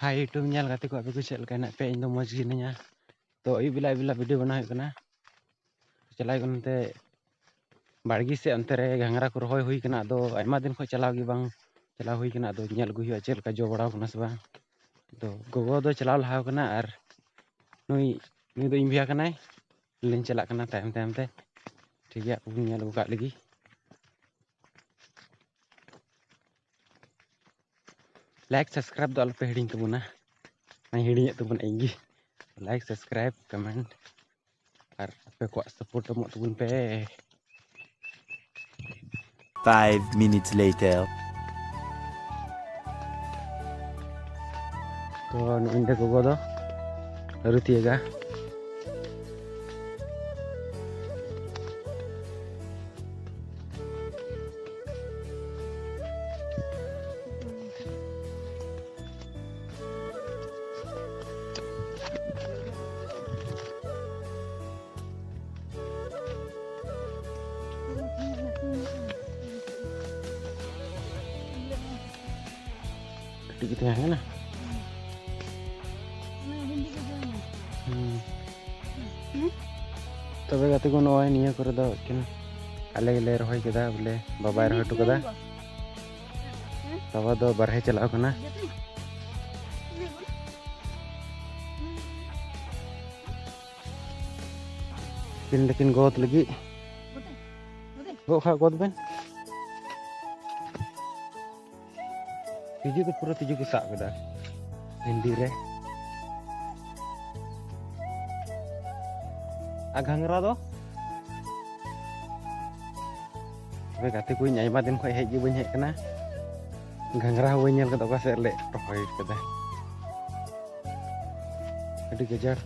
Hi YouTube nyal गाते को आपको चल का पे इन दो मज गिनया तो अयुब बेला वीडियो बना हुई चला गनते बाड़गी से अंते रे घांगरा को रहोय हुई कना दो आयमा दिन को चलाव गी बांग चलाव हुई कना दो nyal गु हुआ चल का जो बड़ा कना सबा तो गोगो दो चलाव लहाव कना और नुई नुई दो इम्बिया कना लिन चला कना टाइम टाइम ते ठीक है अब nyal गु का लगी लाइक सब्सक्राइब दो अलपे हिडिंग तबुना नहीं हिडिंग तबुना इंगी लाइक सब्सक्राइब कमेंट और पे को सपोर्ट मो तबुन पे 5 minutes later. तो इंडे गोगो दो रुतिएगा gitu ya kan तबे गाते को नय निया करे दा किन आले ले रहोय केदा बोले बाबा रहोय टु कदा बाबा दो बारहे चलाव कना किन लेकिन गोत लगी गो खा गोत बेन तिजु तो पूरा तिजु को साब कदा हिंदी रे आ घांगरा दो वे गाते को आयमा दिन खय हेज बइन हेज कना घांगरा हो नेल कदा का से ले रहोय कदा अडी गजार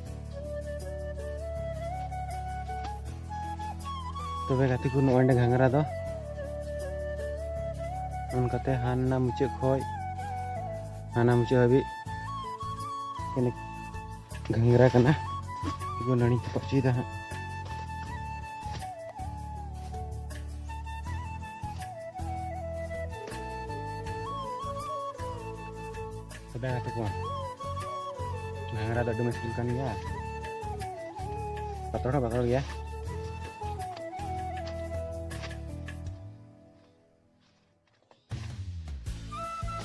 तबे गाते को नोंडे घांगरा दो उनकते हाना मुचे खय हाना मुचे हबी कने घांगरा कना को नणी पची दा sudah ada kuan nah ada muskil kan ya patora bakal ya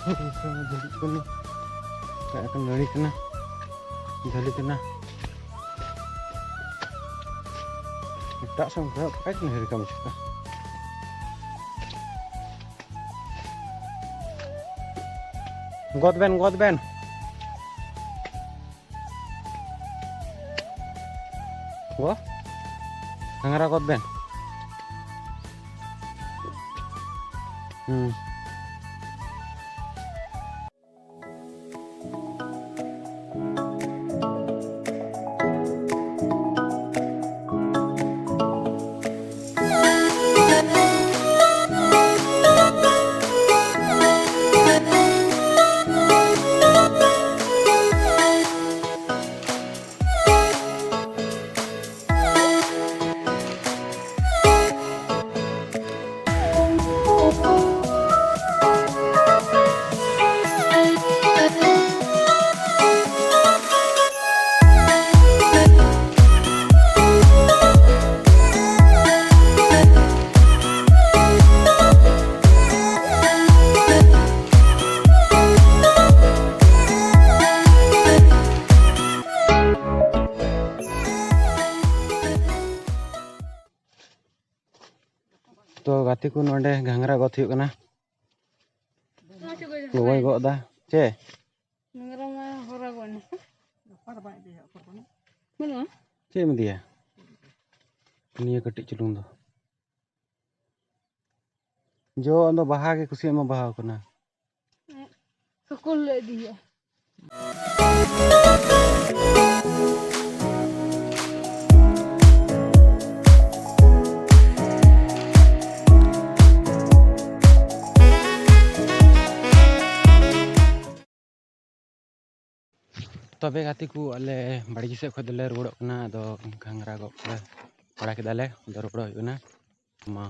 jadi kan kayak akan dari kena tak sampai pakai dari kamu suka God ben wah ngara God ben तो गाते को नोंडे घांगरा गत हुई कना गोय गदा चे घांगरा मा होरा गने चे में दिया निया कटी चलुंग दो जो अंदो बाहा के कुसी में बाहा कना स्कूल ले दिया तबे गाते को अले बाड़गी से खदले रुड़ो कना दो घांगरा गो पड़ा केदाले दो रुड़ो हुना मा